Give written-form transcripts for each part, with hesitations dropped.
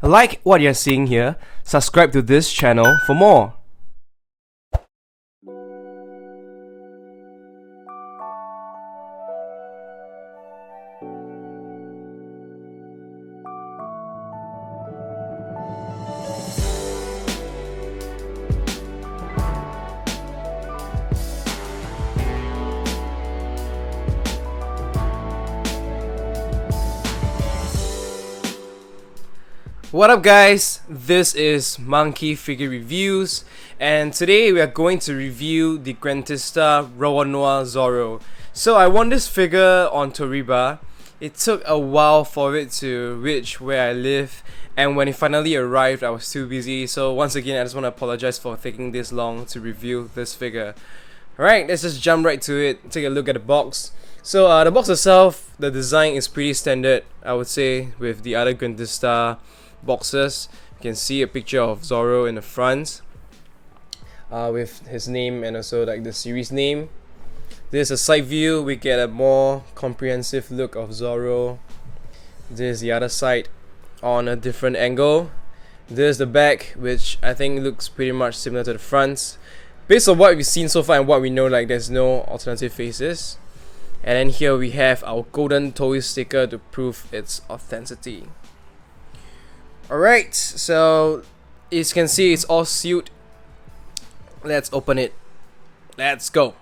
Like what you're seeing here, subscribe to this channel for more. What up guys, this is Monkey Figure Reviews, and today we are going to review the GRANDISTA RORONOA Zoro. So I won this figure on TOREBA. It took a while for it to reach where I live, and when it finally arrived I was too busy. So once again I just want to apologize for taking this long to review this figure. Alright, let's just jump right to it, take a look at the box. So the box itself, the design is pretty standard, I would say, with the other GRANDISTA boxes. You can see a picture of Zoro in the front with his name and also like the series name. This is a side view, we get a more comprehensive look of Zoro. This is the other side on a different angle. This is the back, which I think looks pretty much similar to the front. Based on what we've seen so far and what we know, like there's no alternative faces. And then here we have our golden toy sticker to prove its authenticity. Alright, so as you can see, it's all sealed. Let's open it. Let's go.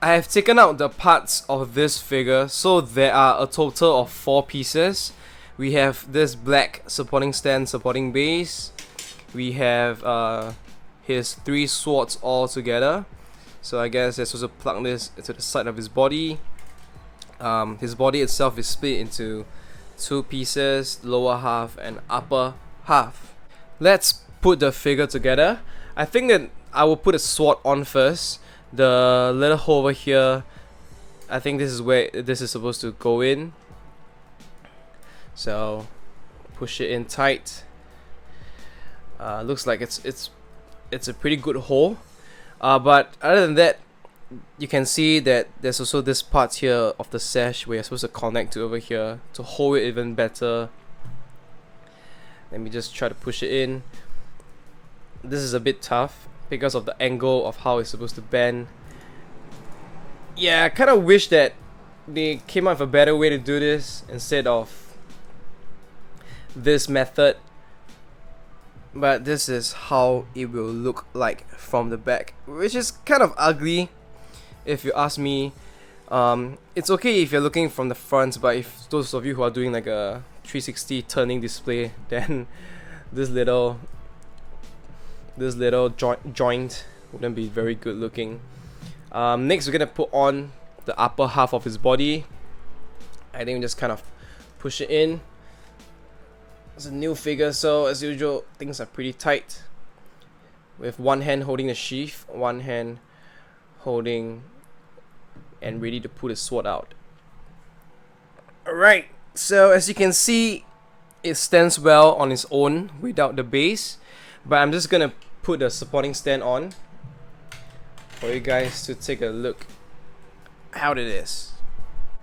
I have taken out the parts of this figure, so there are a total of 4 pieces. We have this black supporting stand, supporting base. We have his 3 swords all together. So I guess they're supposed to plug this to the side of his body. His body itself is split into 2 pieces, lower half and upper half. Let's put the figure together. I think that I will put a sword on first. The little hole over here, I think this is where this is supposed to go in. So push it in tight. Looks like it's a pretty good hole. But other than that, you can see that there's also this part here of the sash where you're supposed to connect to over here to hold it even better. Let me just try to push it in. This is a bit tough because of the angle of how it's supposed to bend. Yeah, I kind of wish that they came up with a better way to do this instead of this method. But this is how it will look like from the back, which is kind of ugly if you ask me. It's okay if you're looking from the front, but if those of you who are doing like a 360 turning display, then this little joint wouldn't be very good looking. Next we're gonna put on the upper half of his body. I think we just kind of push it in. It's a new figure, so as usual things are pretty tight, with one hand holding the sheath, one hand holding and ready to put his sword out. Alright, so as you can see, it stands well on its own without the base. But I'm just gonna put the supporting stand on for you guys to take a look how it is.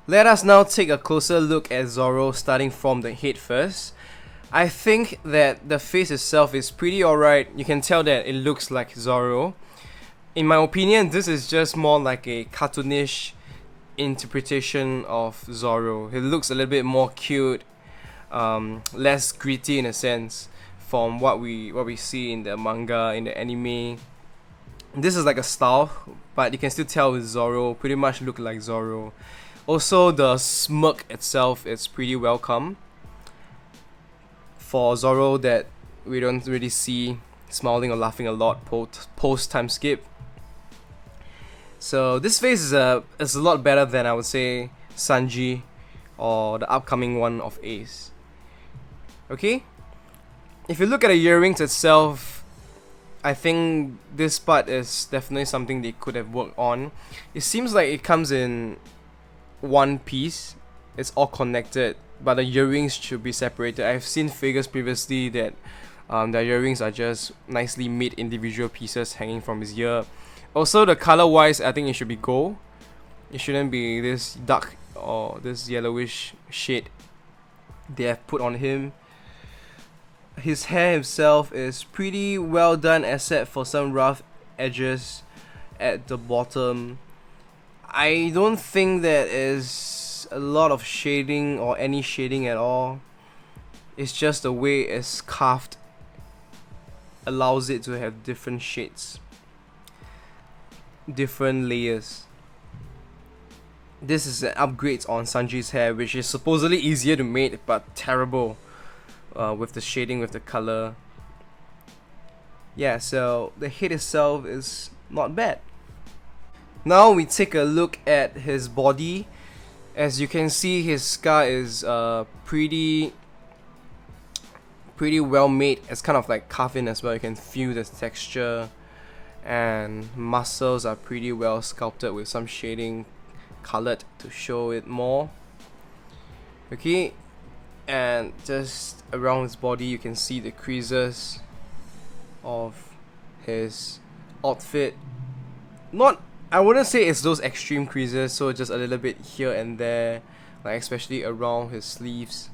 Let us now take a closer look at Zoro, starting from the head first. I think that the face itself is pretty alright. You can tell that it looks like Zoro. In my opinion, this is just more like a cartoonish interpretation of Zoro. It looks a little bit more cute, less gritty in a sense from what we see in the manga, in the anime. This is like a style, but you can still tell with Zoro, pretty much look like Zoro. Also, the smirk itself is pretty welcome for Zoro, that we don't really see smiling or laughing a lot post time skip. So this face is a lot better than, I would say, Sanji or the upcoming one of Ace. Okay? If you look at the earrings itself, I think this part is definitely something they could have worked on. It seems like it comes in one piece. It's all connected, but the earrings should be separated. I've seen figures previously that the earrings are just nicely made individual pieces hanging from his ear. Also, the color wise, I think it should be gold. It shouldn't be this dark or this yellowish shade they have put on him. His hair himself is pretty well done except for some rough edges at the bottom. I don't think there is a lot of shading or any shading at all. It's just the way it's carved allows it to have different shades, different layers. This is an upgrade on Sanji's hair, which is supposedly easier to make but terrible with the shading, with the color. Yeah, so the head itself is not bad. Now we take a look at his body. As you can see, his scar is pretty well made. It's kind of like carved in as well. You can feel the texture, and muscles are pretty well sculpted with some shading colored to show it more. Okay, and just around his body you can see the creases of his outfit. Not, I wouldn't say it's those extreme creases, so just a little bit here and there, like especially around his sleeves,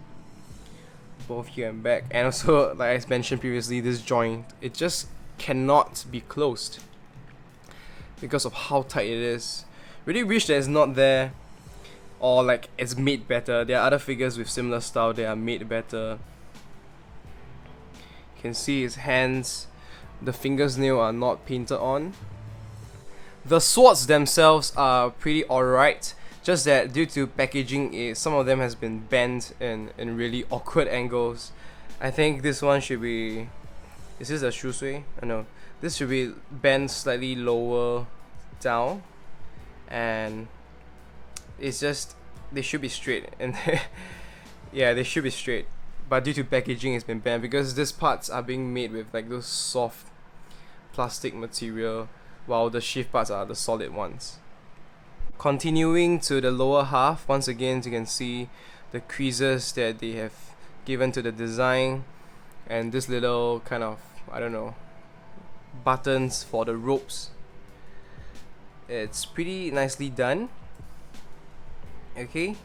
both here and back. And also, like I mentioned previously, this joint, it just cannot be closed because of how tight it is. Really wish that it's not there, or like it's made better. There are other figures with similar style that are made better. You can see his hands, the fingers nail are not painted on. The swords themselves are pretty alright, just that due to packaging, some of them has been bent in really awkward angles. I think this one should be, is this a shusui? No, this should be bent slightly lower down, and it's just, they should be straight, and yeah, they should be straight, but due to packaging it's been bent because these parts are being made with like those soft plastic material, while the sheath parts are the solid ones. Continuing to the lower half, once again you can see the creases that they have given to the design, and this little kind of, I don't know, buttons for the ropes. It's pretty nicely done. Okay,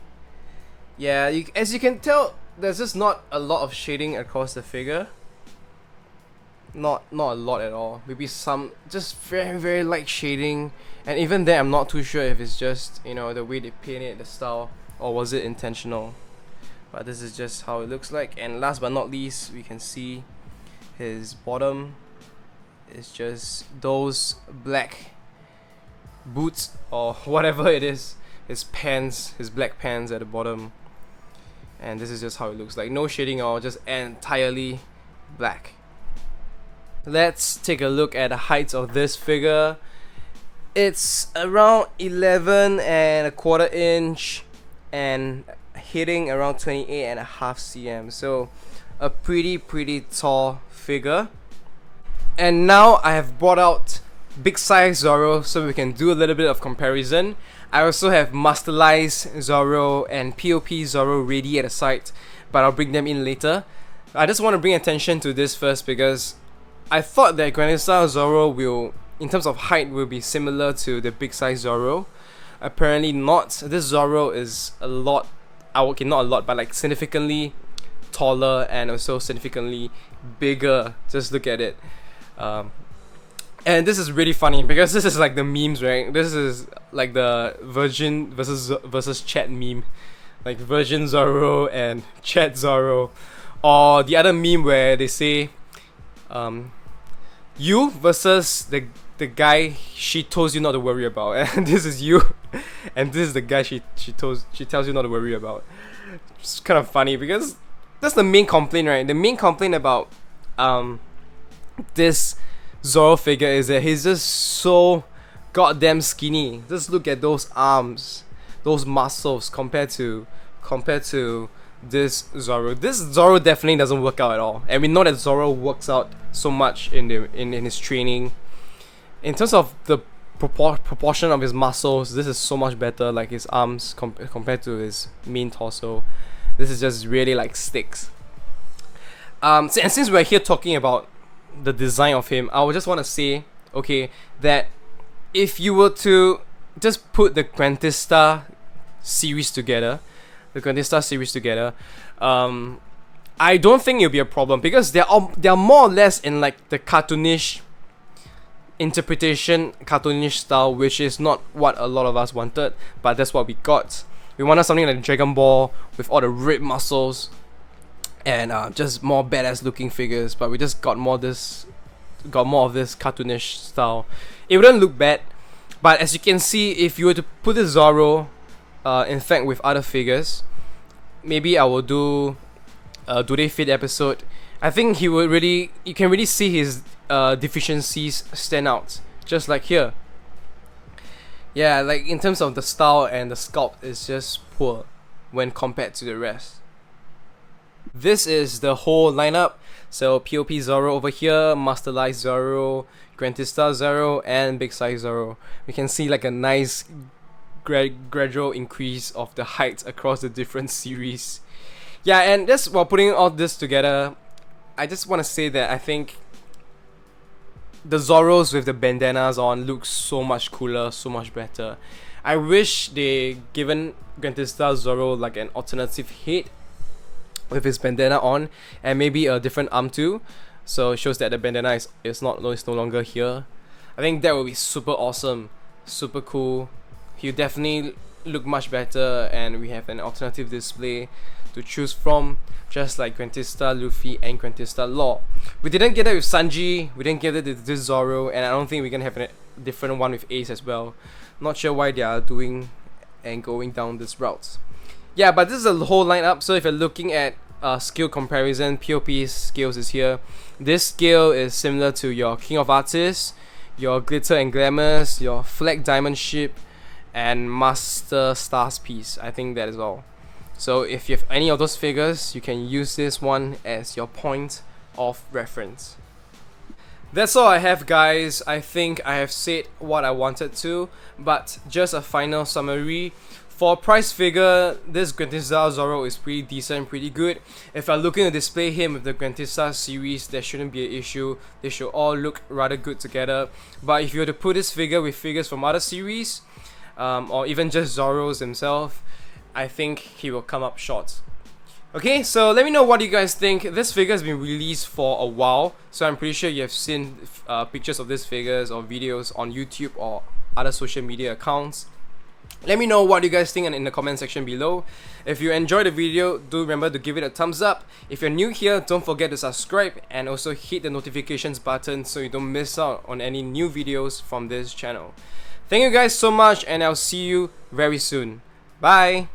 yeah, as you can tell, there's just not a lot of shading across the figure. Not a lot at all. Maybe some just very light shading, and even then I'm not too sure if it's just, you know, the way they painted the style, or was it intentional. But this is just how it looks like. And last but not least, we can see his bottom is just those black boots or whatever it is, his pants, his black pants at the bottom. And this is just how it looks like. No shading at all, just entirely black. Let's take a look at the height of this figure. It's around 11.25 inch and hitting around 28.5 cm. So a pretty tall figure. And now I have brought out big size Zoro so we can do a little bit of comparison. I also have masterized Zoro and POP Zoro ready at the site, but I'll bring them in later. I just want to bring attention to this first because I thought that Grandista Zoro will, in terms of height, will be similar to the big size Zoro. Apparently not. This Zoro is a lot, okay, not a lot, but like significantly taller and also significantly bigger. Just look at it. And this is really funny because this is like the memes, right? This is like the Virgin versus Chat meme, like Virgin Zoro and Chat Zoro, or the other meme where they say, you versus the guy she tells you not to worry about, and this is you, and this is the guy she tells you not to worry about. It's kind of funny because that's the main complaint, right? The main complaint about this Zoro figure is that he's just so goddamn skinny. Just look at those arms, those muscles compared to this Zoro. This Zoro definitely doesn't work out at all, and we know that Zoro works out so much in his training. In terms of the proportion of his muscles, this is so much better. Like his arms compared to his main torso, this is just really like sticks. And since we're here talking about the design of him, I would just want to say, okay, that if you were to just put the Grandista series together, I don't think it'll be a problem, because they're more or less in like the cartoonish interpretation, cartoonish style, which is not what a lot of us wanted, but that's what we got. We wanted something like Dragon Ball with all the ripped muscles and just more badass looking figures, but we just got more of this cartoonish style. It wouldn't look bad, but as you can see, if you were to put the Zoro in fact with other figures, maybe I will do Do They Fit episode. I think you can really see his deficiencies stand out, just like here. Yeah, like in terms of the style and the sculpt, it's just poor when compared to the rest. This is the whole lineup. So POP Zoro over here, Masterlize Zoro, Grandista Zoro, and Big Size Zoro. We can see like a nice gradual increase of the height across the different series. Yeah, and just while putting all this together, I just want to say that I think the Zoros with the bandanas on look so much cooler, so much better. I wish they given Grandista Zoro like an alternative head with his bandana on, and maybe a different arm too, so it shows that the bandana is no longer here. I think that would be super awesome, super cool. He'll definitely look much better, and we have an alternative display to choose from, just like Grandista Luffy and Grandista Law. We didn't get it with Sanji, we didn't get it with this Zoro, and I don't think we're gonna have a different one with Ace as well. Not sure why they are doing and going down this route. Yeah, but this is a whole lineup. So if you're looking at skill comparison, POP's skills is here. This skill is similar to your King of Artists, your Glitter and Glamours, your Flag Diamond Ship, and Master Stars piece. I think that is all. So if you have any of those figures, you can use this one as your point of reference. That's all I have, guys. I think I have said what I wanted to, but just a final summary. For a price figure, this Grandista Zoro is pretty decent, pretty good. If you're looking to display him with the Grandista series, there shouldn't be an issue. They should all look rather good together. But if you were to put this figure with figures from other series, or even just Zoro's himself, I think he will come up short. Okay, so let me know what you guys think. This figure has been released for a while, so I'm pretty sure you have seen pictures of these figures or videos on YouTube or other social media accounts. Let me know what you guys think in the comment section below. If you enjoyed the video, do remember to give it a thumbs up. If you're new here, don't forget to subscribe and also hit the notifications button so you don't miss out on any new videos from this channel. Thank you guys so much, and I'll see you very soon. Bye!